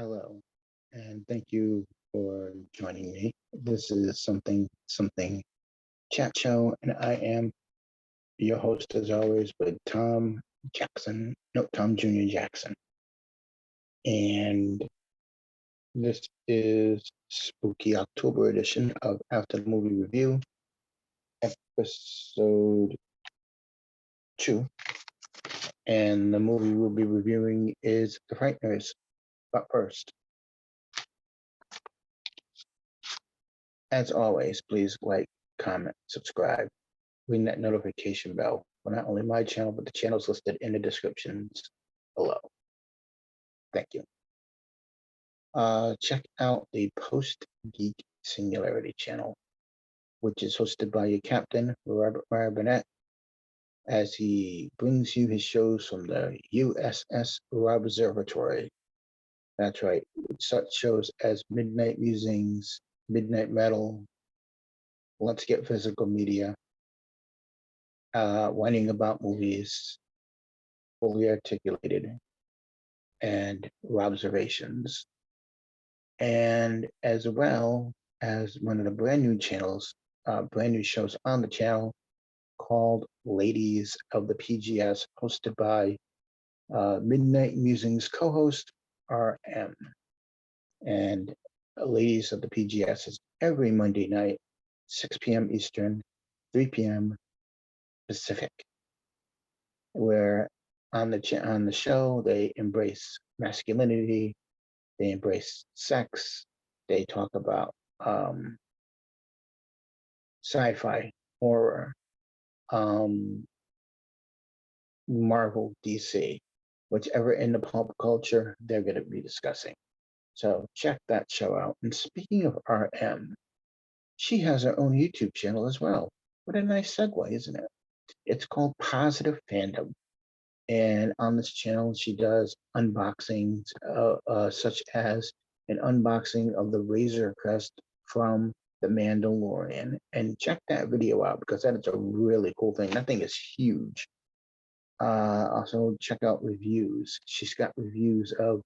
Hello, and thank you for joining me. This is something chat show, and I am your host as always with Tom Jackson, no, Tom Jr. Jackson. And this is spooky October edition of After the Movie Review, episode 2. And the movie we'll be reviewing is The Frighteners. But first, as always, please like, comment, subscribe, ring that notification bell for not only my channel, but the channels listed in the descriptions below. Thank you. Check out the Post Geek Singularity channel, which is hosted by your captain, Robert Meyer Burnett, as he brings you his shows from the USS Observatory. That's right, such shows as Midnight Musings, Midnight Metal, Let's Get Physical Media, Whining About Movies, Fully Articulated, and Observations. And as well as one of the brand new channels, brand new shows on the channel called Ladies of the PGS, hosted by Midnight Musings co-host RM. And Ladies of the PGS is every Monday night, 6 p.m. Eastern, 3 p.m. Pacific, where on the show they embrace masculinity, they embrace sex, they talk about sci-fi, horror, Marvel, DC, whichever in the pop culture they're going to be discussing. So check that show out. And speaking of RM, she has her own YouTube channel as well. What a nice segue, isn't it? It's called Positive Fandom. And on this channel, she does unboxings, such as an unboxing of the Razor Crest from The Mandalorian. And check that video out because that is a really cool thing. That thing is huge. Also, check out reviews. She's got reviews of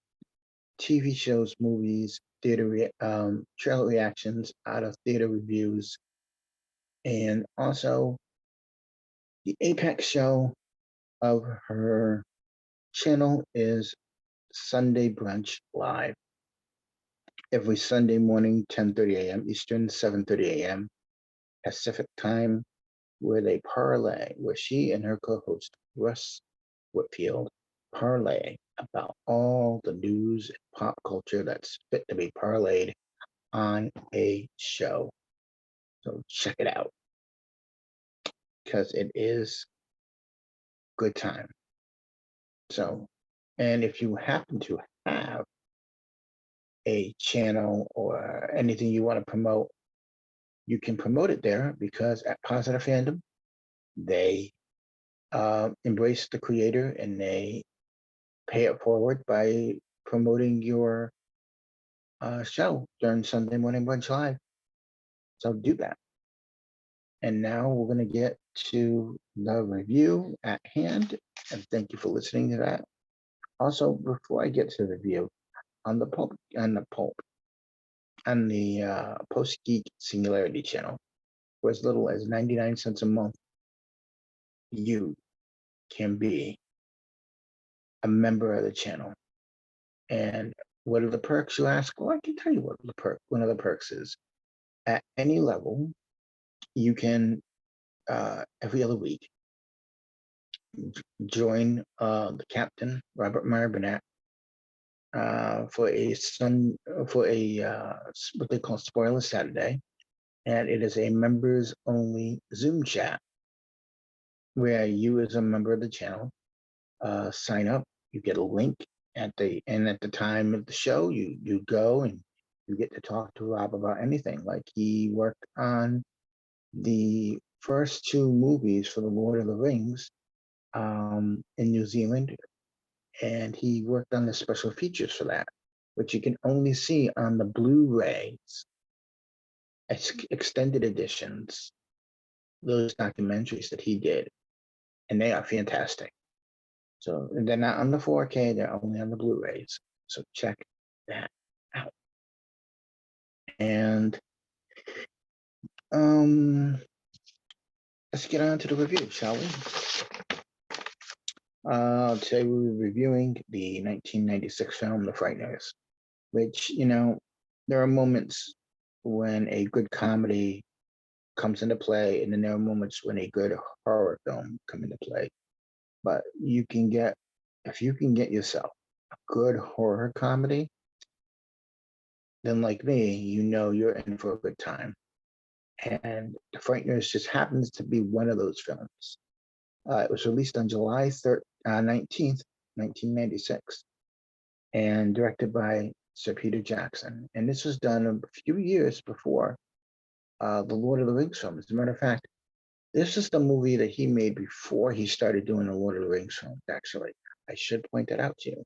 TV shows, movies, trailer reactions out of theater reviews, and also the apex show of her channel is Sunday Brunch Live. Every Sunday morning, 10:30 a.m. Eastern, 7:30 a.m. Pacific time, where she and her co-host Russ Whitfield parlay about all the news and pop culture that's fit to be parlayed on a show. So check it out because it is good time. So, and if you happen to have a channel or anything you want to promote, you can promote it there because at Positive Fandom, they embrace the creator and they pay it forward by promoting your show during Sunday Morning Brunch Live. So do that. And now we're going to get to the review at hand. And thank you for listening to that. Also, before I get to the review, on the Post Geek Singularity channel, for as little as 99 cents a month, you can be a member of the channel. And what are the perks, you ask? Well, I can tell you what one of the perks is. At any level, you can every other week join the captain, Robert Meyer Burnett, for what they call Spoiler Saturday, and it is a members only Zoom chat where you, as a member of the channel, sign up. You get a link at the time of the show. You go and you get to talk to Rob about anything. Like he worked on the first 2 movies for the Lord of the Rings in New Zealand, and he worked on the special features for that, which you can only see on the Blu-rays, extended editions, those documentaries that he did, and they are fantastic. So they're not on the 4K, they're only on the Blu-rays. So check that out. And um, let's get on to the review, shall we? Today we're reviewing the 1996 film The Frighteners, which, there are moments when a good comedy comes into play, and then there are moments when a good horror film come into play. But if you can get yourself a good horror comedy, then like me, you're in for a good time. And The Frighteners just happens to be one of those films. It was released on July 19th, 1996, and directed by Sir Peter Jackson. And this was done a few years before the Lord of the Rings film. As a matter of fact, this is the movie that he made before he started doing the Lord of the Rings films, actually. I should point that out to you.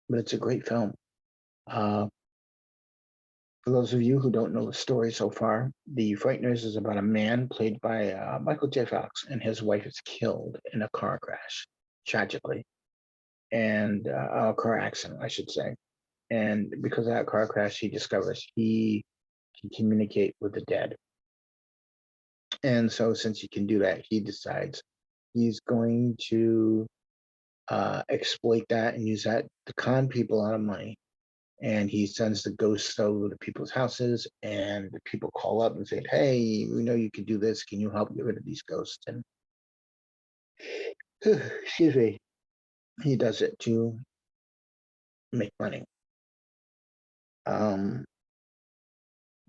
But it's a great film. For those of you who don't know the story so far, The Frighteners is about a man played by Michael J. Fox, and his wife is killed in a car crash, tragically, and a car accident, I should say. And because of that car crash, he discovers he can communicate with the dead. And so, since he can do that, he decides he's going to exploit that and use that to con people out of money. And he sends the ghosts over to people's houses, and the people call up and say, "Hey, we know you can do this. Can you help get rid of these ghosts?" And excuse me, he does it to make money.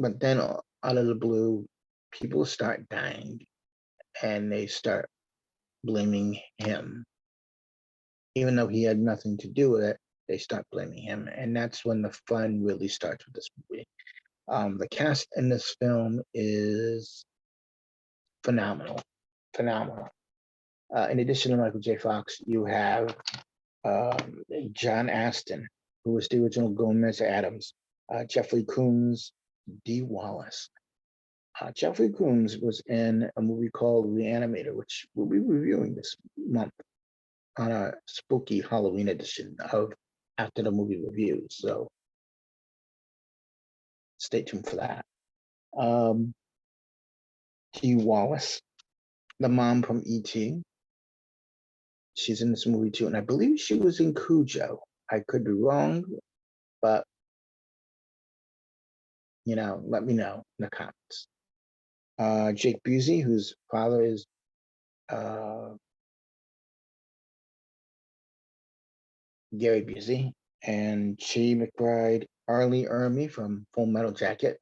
But then out of the blue, people start dying, and they start blaming him, even though he had nothing to do with it. They start blaming him, and that's when the fun really starts with this movie. The cast in this film is phenomenal, phenomenal. In addition to Michael J. Fox, you have John Astin, who was the original Gomez Adams, Jeffrey Combs, Dee Wallace. Jeffrey Combs was in a movie called Reanimator, which we'll be reviewing this month on a spooky Halloween edition of After the Movie Reviews. So stay tuned for that. Dee Wallace, the mom from E.T., she's in this movie too, and I believe she was in Cujo. I could be wrong, but let me know in the comments. Jake Busey, whose father is Gary Busey, and Chi McBride, Arlie Ermy from Full Metal Jacket,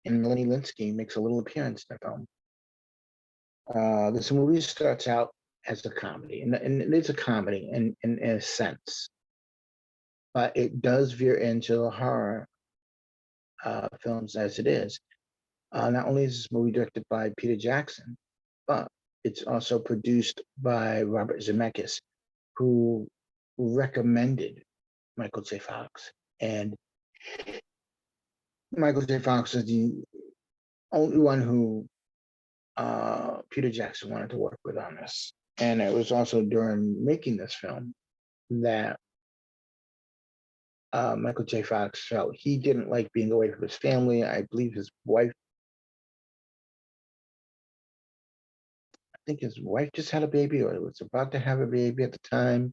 and Melanie Linsky makes a little appearance in the film. This movie starts out as a comedy, and it is a comedy in a sense, but it does veer into the horror films as it is. Not only is this movie directed by Peter Jackson, but it's also produced by Robert Zemeckis, who recommended Michael J. Fox. And Michael J. Fox is the only one who Peter Jackson wanted to work with on this. And it was also during making this film that Michael J. Fox felt he didn't like being away from his family. I believe his wife, I think his wife just had a baby or was about to have a baby at the time,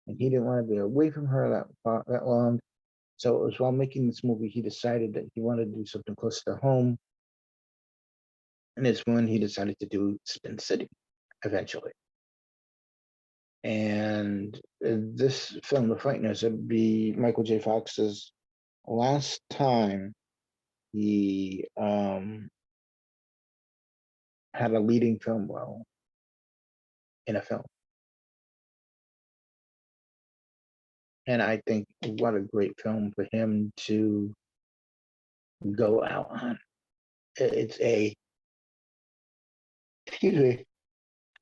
and he didn't want to be away from her that long. So it was while making this movie, he decided that he wanted to do something close to home. And it's when he decided to do Spin City eventually. And this film, The Frighteners, would be Michael J. Fox's last time he had a leading film role in a film. And I think what a great film for him to go out on. It's a, excuse me,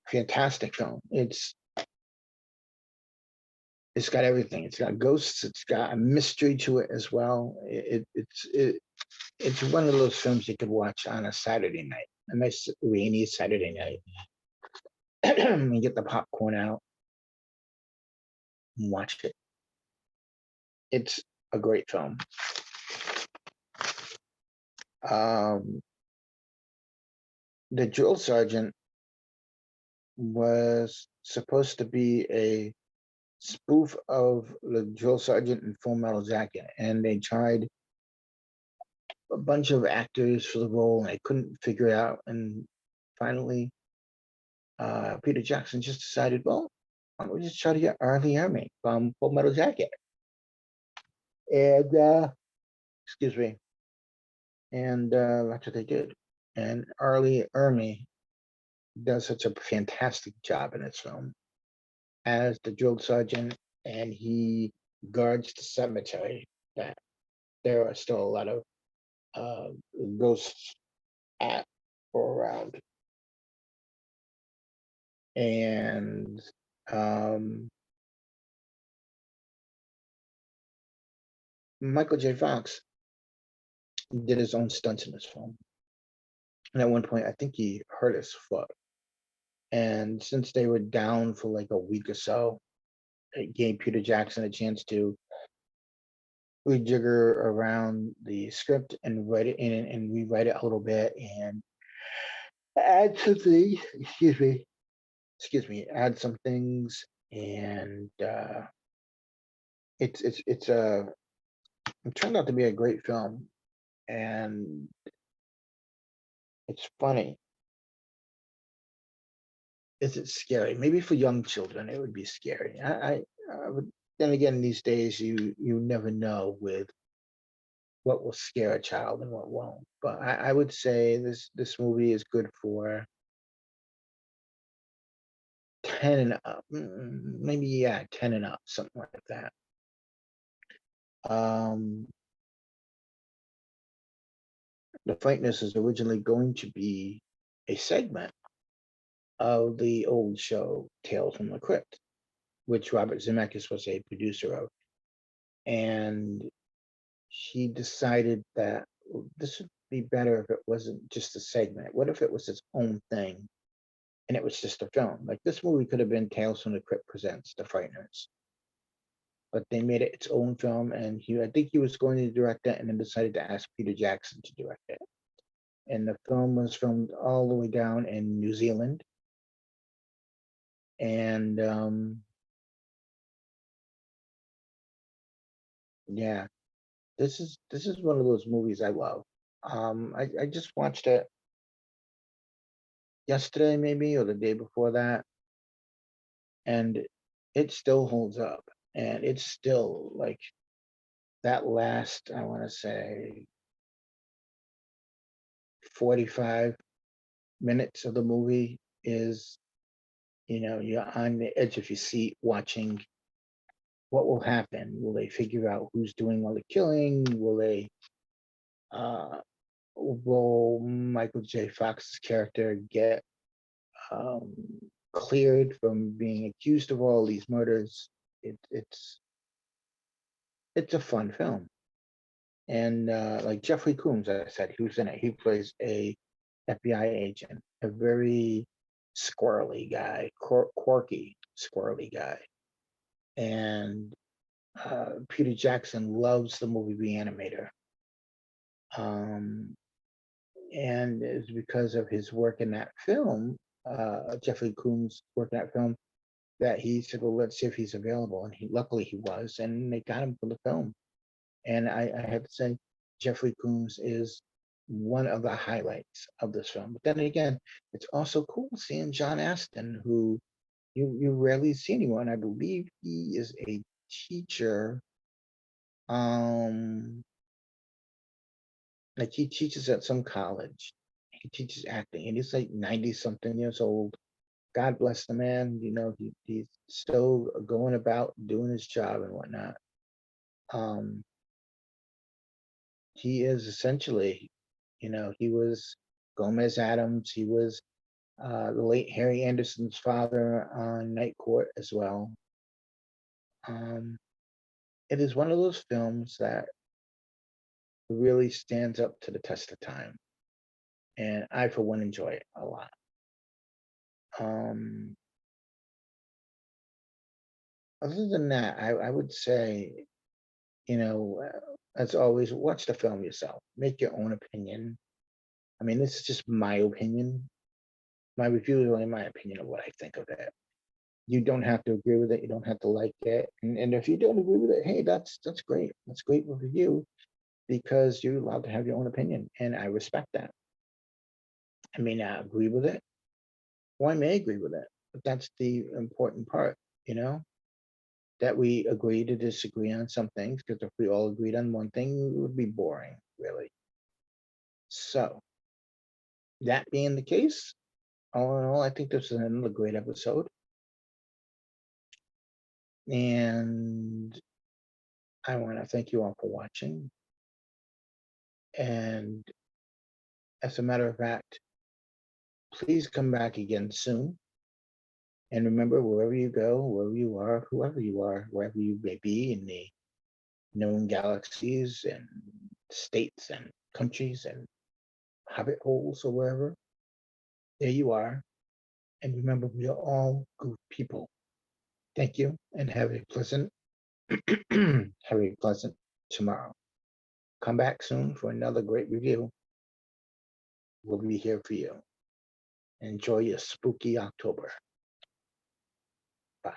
fantastic film. It's got everything. It's got ghosts. It's got a mystery to it as well. It's one of those films you could watch on a Saturday night, a nice rainy Saturday night, and get the popcorn out watch it. It's a great film. Um, the drill sergeant was supposed to be a spoof of the drill sergeant in Full Metal Jacket, and they tried a bunch of actors for the role, and they couldn't figure it out. And finally, Peter Jackson just decided, well, why don't we just try to get Arlie Ermy from Full Metal Jacket? And excuse me, and that's what they did. And Arlie Ermy does such a fantastic job in this film as the drill sergeant, and he guards the cemetery. That there are still a lot of uh, ghosts at or around, and um, Michael J. Fox did his own stunts in this film. And at one point, I think he hurt his foot. And since they were down for like a week or so, it gave Peter Jackson a chance to rejigger around the script and write it in and rewrite it a little bit and add some things. Add some things, and it's a it turned out to be a great film, and it's funny. Is it scary? Maybe for young children, it would be scary. I would. Then again, these days, you never know with what will scare a child and what won't. But I would say this movie is good for 10 and up, maybe, yeah, 10 and up, something like that. Um, the Frighteners is originally going to be a segment of the old show Tales from the Crypt, which Robert Zemeckis was a producer of. And he decided that this would be better if it wasn't just a segment. What if it was its own thing and it was just a film? Like this movie could have been Tales from the Crypt presents The Frighteners, but they made it its own film, and I think he was going to direct it, and then decided to ask Peter Jackson to direct it. And the film was filmed all the way down in New Zealand, and yeah, this is one of those movies I love. I just watched it yesterday, maybe, or the day before that, and it still holds up, and it's still like that last, I want to say, 45 minutes of the movie is, you're on the edge of your seat watching what will happen. Will they figure out who's doing all the killing? Uh, will Michael J. Fox's character get um, cleared from being accused of all these murders? It's a fun film, and like Jeffrey Combs, as I said, he was in it. He plays a FBI agent, a very squirrely guy, quirky, squirrely guy, and Peter Jackson loves the movie Reanimator. Um, and it's because of his work in that film, Jeffrey Combs' work in that film, that he said, "Well, let's see if he's available." And luckily he was, and they got him for the film. And I have to say, Jeffrey Combs is one of the highlights of this film. But then again, it's also cool seeing John Astin, who you rarely see anyone. I believe he is a teacher. Um, like he teaches at some college. He teaches acting, and he's like 90 something years old. God bless the man. He's still going about doing his job and whatnot. Um, he is essentially, he was Gomez Adams. He was the late Harry Anderson's father on Night Court as well. Um, it is one of those films that really stands up to the test of time, and I, for one, enjoy it a lot. Um, Other than that, I would say, as always, watch the film yourself. Make your own opinion. I mean, this is just my opinion. My review is only my opinion of what I think of it. You don't have to agree with it. You don't have to like it. And if you don't agree with it, hey, that's great. That's great for you because you're allowed to have your own opinion, and I respect that. I may not agree with it, or I may agree with it, but that's the important part, you know, that we agree to disagree on some things. Because if we all agreed on one thing, it would be boring, really. So that being the case, all in all, I think this is another great episode, and I want to thank you all for watching. And as a matter of fact, please come back again soon. And remember, wherever you go, wherever you are, whoever you are, wherever you may be in the known galaxies and states and countries and hobbit holes or wherever, there you are. And remember, we are all good people. Thank you, and have a pleasant, have a pleasant tomorrow. Come back soon for another great review. We'll be here for you. Enjoy your spooky October. Bye.